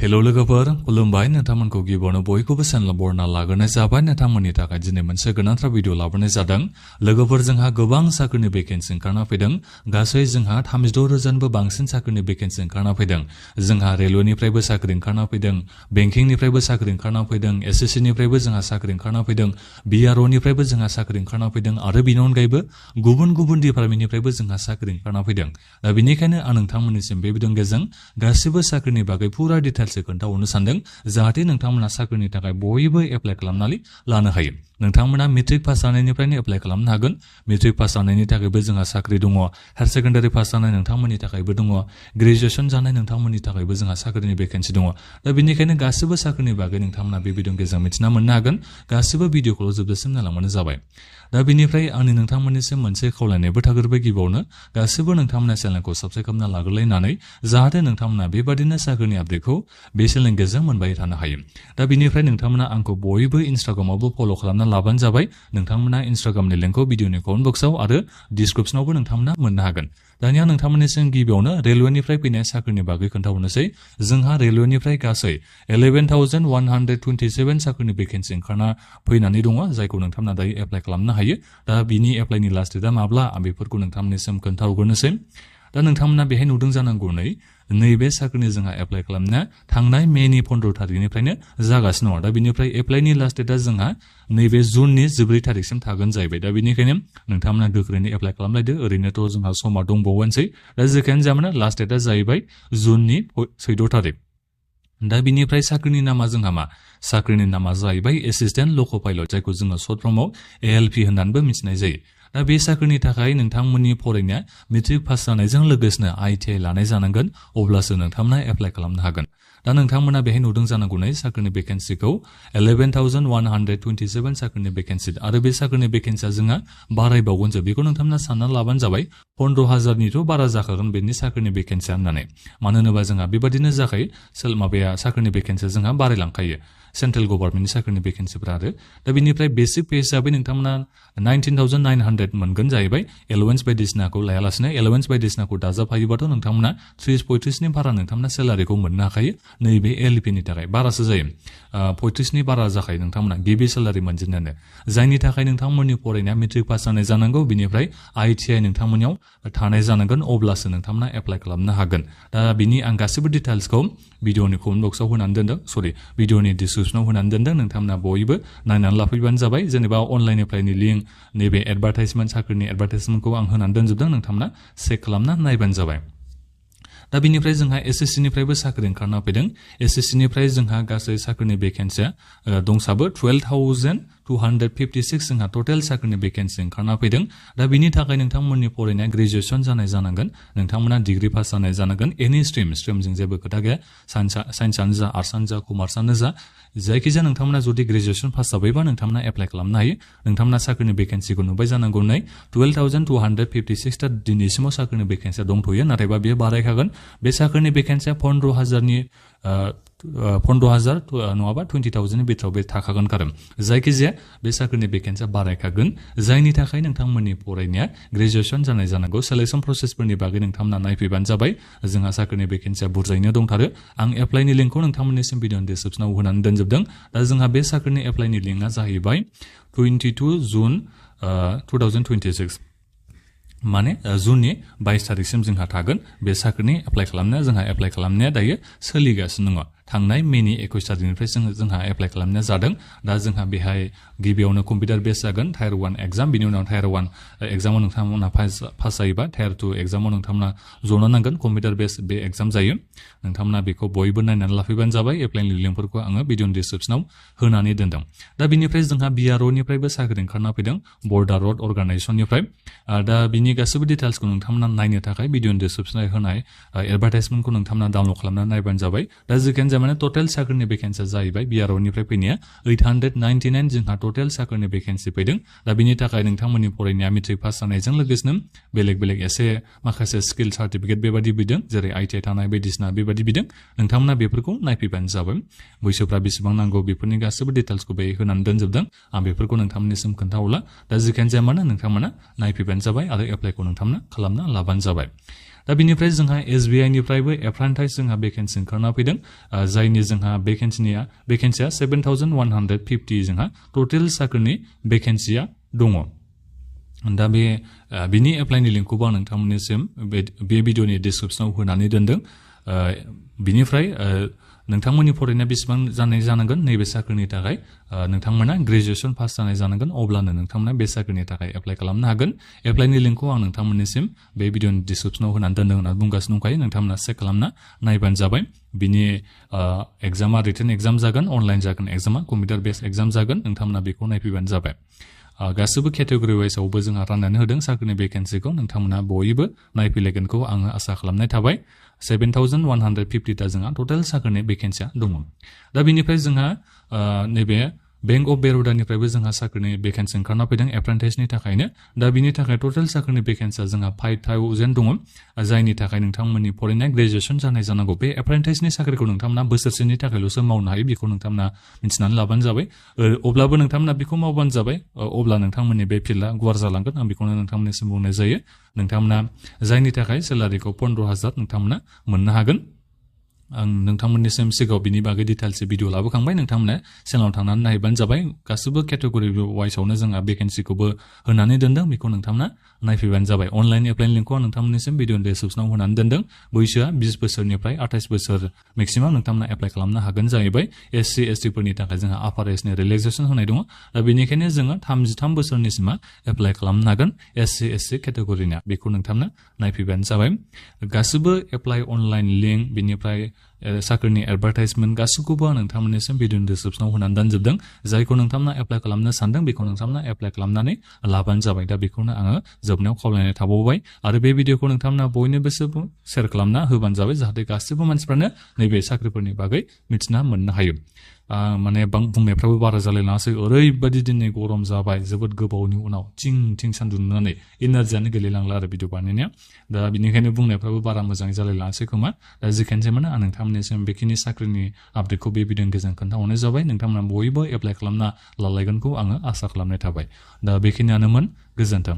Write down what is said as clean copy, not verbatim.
hello लोगोफोर खुलुमबाय नोंथांमोनखौ गिबियावनो बयखौबो चेनेल बरना लाग्रोनाय जाबाय नोंथांमोननि थाखाय दिनै मोनसे गोनांथार भिडिअ लाबोनाय जादों लोगोफोर जोंहा गोबां साख्रिनि भेकेन्सि ओंखारना फैदों गासै जोंहा 36,000बो बांसिन साख्रिनि भेकेन्सि ओंखारना फैदों जोंहा रेलवेनिफ्रायबो साख्रि ओंखारना फैदों बेंकिंनिफ्रायबो साख्रि ओंखारना फैदों एसएससीनिफ्रायबो जोंहा साख्रि ओंखारना फैदों बीआरओनिफ्रायबो जोंहा साख्रि ओंखारना फैदों आरो बेनि अनगायैबो गुबुन गुबुन डिपार्टमेन्टनिफ्रायबो जोंहा साख्रि ओंखारना फैदों दा बेनिखायनो आं नोंथांमोननिसिम बे भिडिअनि गेजेरजों गासिबो साख्रिनि बागै पुरा डिटेल्सै खोन्थाहरनो सानदों जाहाथे नोंथांमोना साख्रिनि थाखाय बयबो एप्लाइ खालामनानै लानो हायो नोंथांमोना मेट्रिक पास जानायनिफ्रायनो एप्लाइ खालामनो हागोन मेट्रिक पास जानायनि थाखायबो जोंहा साख्रि दङ हायार सेकेन्डारि पास जानाय नोंथांमोननि थाखायबो दङ ग्रेजुएसन जानाय नोंथांमोननि थाखायबो जोंहा साख्रिनि भेकेन्सि दङ दा बेनिखायनो गासिबो साख्रिनि बागै नोंथांमोना बे भिडिअनि गेजेरजों मिथिना मोननो हागोन गासिबो भिडिअखौ जोबजासिम नायलांबानो जाबाय दा बेनिफ्राय आंनि नोंथांमोननिसिम मोनसे खावलायनायबो थाग्रोबाय गिबियावनो गासिबो नोंथांमोना चेनेलखौ साबस्क्राइब खालामना लाग्रोलायनानै जाहाथे नोंथांमोना बेबादिनो साख्रिनि आपडेटखौ बे चेनेलनि गेजेरजों मोनबाय थानो हायो दा बेनिफ्राय नोंथांमोना आंखौ बयबो इन्स्टाग्रामावबो फल' खालामना लाबानो जाबाय नोंथांमोना इन्स्टाग्रामनि लिंकखौ भिडिअनि कमेन्ट बक्सआव आरो डिसक्रिप्शनावबो नोंथांमोना मोननो हागोन दानिया नोंथांमोननिसिम गिबियावनो रेलवेनिफ्राय फैनाय साख्रिनि बागै खोन्थाहरनोसै जोंहा रेलवेनिफ्राय गासै 11,127 साख्रिनि भेकेन्सि ओंखारना फैनानै दङ जायखौ नोंथांमोना दायो एप्लाइ खालामनो हायो दा बिनि एप्लाइनि लास्ट डेटआ माब्ला आं बेफोरखौ नोंथांमोननिसिम खोन्थाहरग्रोनोसै दा नोंथांमोना बेहाय नुदों जानांगौ नैबे साख्रिनि जोंहा एप्लाइ खालामनाया थांनाय मेनि 15 थारिखनिफ्रायनो जागासिनो दङ दा बिनिफ्राय एप्लाइनि लास्ट डेटआ जोंहा नैबे जुननि 14 थारिखसिम थागोन जाहैबाय दा बेनिखायनो नोंथांमोना गोख्रैनो एप्लाइ खालामलायदो ओरैनोथ' जोंहा समा दंबावोसै दा जेखियानो जाया मानो लास्ट डेटआ जाहैबाय जुननि 14 थारिख दा बिनिफ्राय साख्रिनि नामा जोंहा मा साख्रिनि नामा जाहैबाय एसिस्टेन्ट लक' पाइलट जायखौ जोङो सर्ट फर्मआव एएलपि होननानैबो मिथिनाय जायो दा बे साख्रिनि थाखाय नोंथांमोननि फरायनाया मेट्रिक पास जानायजों लोगोसेनो आईटीआई लानाय जानांगोन अब्लासो नोंथांमोना एप्लाइ खालामनो हागोन दा नोंथांमोना बेहाय नुदों जानांगौ साख्रिनि भेकेन्सिखौ 11,127 साख्रिनि भेकेन्सि आरो बे साख्रिनि भेकेन्सिया जोंहा बारायबावगोनसो बेखौ नोंथांमोना सानना लाबानो जाबाय 15,000निथ' बारा जाखागोन बेनि साख्रिनि भेकेन्सिया होननानै मानो होनोबा जोंहा बेबादिनो जाखायो साख्रिनि भेकेन्सिया जोंहा बारायलांखायो सेन्ट्रेल गभर्नमेन्टनि साख्रिनि भेकेन्सिफोरा आरो दा बेनिफ्राय बेसिक पे हिसाबै नोंथांमोना 19,900 मोनगोन जाहैबाय एलावेन्स बायदिसिनाखौ लायालासिनो एलावेन्स बायदिसिनाखौ दाजाबफायोबाथ' नोंथांमोना 30-35नि बारा नोंथांमोना सेलारिखौ मोननो हाखायो नैबे एलपिनि थाखाय बारासो जायो 35नि बारा जाखायो नोंथांमोना गिबि सेलारि मोनजेननायानो जायनि थाखाय नोंथांमोननि फरायनाया मेट्रिक पास जानाय जानांगौ बिनिफ्राय आईटीआई नोंथांमोननियाव थानाय जानांगोन अब्लासो नोंथांमोना एप्लाइ खालामनो हागोन दा बिनि आं गासिबो डिटेल्सखौ भिडिअनि कमेन्ट बक्सआव होनानै दोनदों भिडिअनि डिसक्रिप्शनाव होनानै दोनदों नोंथांमोना बयबो नायनानै लाफैबानो जाबाय जेनेबा अनलाइन एप्लाइनि लिंक नैबे एडभार्टाइजमेन्ट साख्रिनि एडभार्टाइजमेन्टखौ आं होनानै दोनजोबदों नोंथांमोना चेक खालामना नायबानो जाबाय दा बिनिफ्राय जोंहा एसएससीनिफ्रायबो साख्रि ओंखारना फैदों एसएससीनिफ्राय जोंहा गासै साख्रिनि भेकेन्सिया दंसाबो 12,256 जोंहा टटेल साख्रिनि भेकेन्सि ओंखारना फैदों दा बिनि थाखाय नोंथांमोननि फरायनाया ग्रेजुएसन जानाय जानांगोन नोंथांमोना डिग्री पास जानाय जानांगोन एनि स्ट्रिमजों जेबो खोथा गैया साइन्सआनो जा आर्ट्सआनो जा कमार्सआनो जा जायखिजाया नोंथांमोना जुदि ग्रेजुएसन पास जाबायबा नोंथांमोना एप्लाइ खालामनो हायो नोंथांमोना साख्रिनि भेकेन्सिखौ नुबाय जानांगौ 12,256 ता दिनैसिमाव साख्रिनि भेकेन्सिया दंथ'यो नाथायबा बेयो बारायखागोन बे साख्रिनि भेकेन्सिया 15,000 नङाबा 20,000नि बिथोराव बे थाखागोन खारन जायखिजाया बे साख्रिनि भेकेन्सिया बारायखागोन जायनि थाखाय नोंथांमोननि फरायनाया ग्रेजुएसन जानाय जानांगौ सेलेक्सन प्रसेसफोरनि बागै नोंथांमोना नायफैबानो जाबाय जोंहा साख्रिनि भेकेन्सिया बुरजायैनो दंथारो आं एप्लाइनि लिंकखौ नोंथांमोननिसिम भिडिअनि डिसक्रिप्शनाव होनानै दोनजोबदों दा जोंहा बे साख्रिनि एप्लाइनि लिंकआ जाहैबाय 22 जुन 2026 माने जुननि 22 थारिखसिम जोंहा थागोन बे साख्रिनि एप्लाइ खालामनाया दायो सोलिगासिनो दङ थांनाय मेनि 21 थारिखनिफ्राय जोंहा एप्लाइ खालामनाया जादों दा जोंहा बेहाय गिबियावनो कम्पिउटार बेस जागोन टायार 1 एग्जाम बिनि उनाव टायार 1 एग्जामाव नोंथांमोना पास जायोबा टायार 2 एग्जामाव नोंथांमोना जनो नांगोन कम्पिउटार बेस बे एग्जाम जायो नोंथांमोना बेखौ बयबो नायनानै लाफैबानो जाबाय एप्लाइनि लिंकफोरखौ आङो भिडिअनि डिसक्रिप्शनाव होनानै दोनदों दा बिनिफ्राय जोंहा बीआरओनिफ्रायबो साख्रि ओंखारना फैदों बर्डार रोड अर्गानाइजेसननिफ्राय दा बिनि गासैबो डिटेल्सखौ नोंथांमोना नायनो थाखाय भिडिअनि डिसक्रिप्शनाव होनाय एडभार्टाइजमेन्टखौ नोंथांमोना डाउनलड खालामनानै नायबानो जाबाय दा जेखियानो माने टटेल साख्रिनि भेकेन्सिया जाहैबाय बीआरओनिफ्राय फैनाया 899 जोंहा टटेल साख्रिनि भेकेन्सि फैदों दा बिनि थाखाय नोंथांमोननि फरायनाया मेट्रिक पास जानायजों लोगोसेनो बेलेग एसे माखासे स्किल सार्टिफिकेट बेबादि बिदों जेरै आईटीआई थानाय बायदिसिना बेबादि बिदों नोंथांमोना बेफोरखौ नायफैबानो जाबाय बैसोफ्रा बेसेबां नांगौ बेफोरनि गासैबो डिटेल्सखौ बे होनानै दोनजोबदों आं बेफोरखौ नोंथांमोननिसिम खोन्थाहरला दा जेखियानो जाया मानो नोंथांमोना नायफैबानो जाबाय आरो एप्लाइखौ नोंथांमोना खालामना लाबानो जाबाय दा बिनिफ्राय जोंहा SBI निफ्रायबो एप्रेन्टाइज जोंहा भेकेन्सि ओंखारना फैदों जायनि जोंहा भेकेन्सिया 7150 जोंहा टटेल साख्रिनि भेकेन्सिया दङ दा बिनि एप्लाइनि लिंकखौबो आं नोंथांमोननिसिम बे भिडिअनि डिसक्रिपसनाव होनानै दोनदों बिनिफ्राय नोंथांमोननि फरायनाया बेसेबां जानांगोन नैबे साख्रिनि थाखाय नोंथांमोना ग्रेजुएसन पास जानाय जानांगोन अब्लानो नोंथांमोना बे साख्रिनि थाखाय एप्लाइ खालामनो हागोन एप्लाइनि लिंकखौ आं नोंथांमोननिसिम बे भिडिअनि डिसक्रिपसनाव होनानै दोनदों होनना बुंगासिनो दंखायो नोंथांमोना चेक खालामना नायबानो जाबाय बिनि एग्जामा रिटेन एग्जाम जागोन अनलाइन जागोन एग्जामा कम्पिउटार बेस एग्जाम जागोन नोंथांमोना बेखौ नायफैबानो जाबाय गासैबो केटेगरि वाइसआवबो जोंहा राननानै होदों साख्रिनि भेकेन्सिखौ नोंथांमोना बयबो नायफैलायगोनखौ आङो आसा खालामनाय थाबाय 7150 ता जोंहा टटेल साख्रिनि भेकेन्सिया दङ दा बिनिफ्राय जोंहा नैबे बैंक अफ बर'डानिफ्रायबो जोंहा साख्रिनि भेकेन्सि ओंखारना फैदों एप्रेन्टाइजनि थाखायनो दा बिनि थाखाय टटेल साख्रिनि भेकेन्सिया जोंहा 5000 दङ जायनि थाखाय नोंथांमोननि फरायनाय ग्रेजुएसन जानाय जानांगौ बे एप्रेन्टाइजनि साख्रिखौ नोंथांमोना बोसोरसेनि थाखायल'सो मावनो हायो बेखौ नोंथांमोना मिथिनानै लाबानो जाबाय अब्लाबो नोंथांमोना बेखौ मावबानो जाबाय अब्ला नोंथांमोननि बे फिल्डआ गुवार जालांगोन आं बेखौनो नोंथांमोननिसिम बुंनाय जायो नोंथांमोना जायनि थाखाय सेलारिखौ 15000 नोंथांमोना मोननो हागोन आं नोंथांमोननिसिम सिगाङाव बिनि बागै डिटेल्सै भिडिअ लाबोखांबाय नोंथांमोना चेनेलाव थांनानै नायबानो जाबाय गासैबो केटेगरि वाइसआवनो जोंहा भेकेन्सिखौबो होनानै दोनदों बेखौ नोंथांमोना नायफैबानो जाबाय अनलाइन एप्लाइनि लिंकखौ आं नोंथांमोननिसिम भिडिअनि डिसक्रिपसनाव होनानै दोनदों बैसोआ 20 बोसोरनिफ्राय 28 बोसोर मेक्सिमाम नोंथांमोना एप्लाइ खालामनो हागोन जाहैबाय SC ST फोरनि थाखाय जोंहा आपार एजनि रिलेक्सेसन होनाय दङ दा बेनिखायनो जोङो 33 बोसोरनिसिमा एप्लाइ खालामनो हागोन SC ST केटेगरिना बेखौ नोंथांमोना नायफैबानो जाबाय गासैबो एप्लाइ अनलाइन लिंक बेनिफ्राय साख्रिनि एडभार्टाइजमेन्ट गासैखौबो आं नोंथांमोननिसिम भिडिअनि डिसक्रिपसनाव होनानै दोनजोबदों जायखौ नोंथांमोना एप्लाइ खालामनो सानदों बेखौ नोंथांमोना एप्लाइ खालामनानै लाबानो जाबाय दा बेखौनो आङो जोबनायाव खावलायनाय थाबावबाय आरो बे भिडिअखौ नोंथांमोना बयनोबो शेयार खालामना होबानो जाबाय जाहाथे गासैबो मानसिफ्रानो नैबे साख्रिफोरनि बागै मिथिना मोननो हायो माने बुंनायफ्राबो बारा जालायलाङासै ओरैबायदि दिनै गरम जाबाय जोबोद गोबावनि उनाव थिं थिं सान्दुं दुंनानै एनार्जियानो गैलायलांला आरो भिडिअ बानायनाया दा बिनिखायनो बुंनायफ्राबो बारा मोजाङै जालायलाङासै खोमा दा जिखियानो माने आं नोंथांमोननिसिम बेखिनि साख्रिनि आपडेटखौ बे भिडिअनि गेजेरजों खोन्थाहरनाय जाबाय नोंथांमोना बयबो एप्लाइ खालामना लालायगोनखौ आङो आसा खालामनाय थाबाय दा बेखिनियानोमोन गोजोन्थों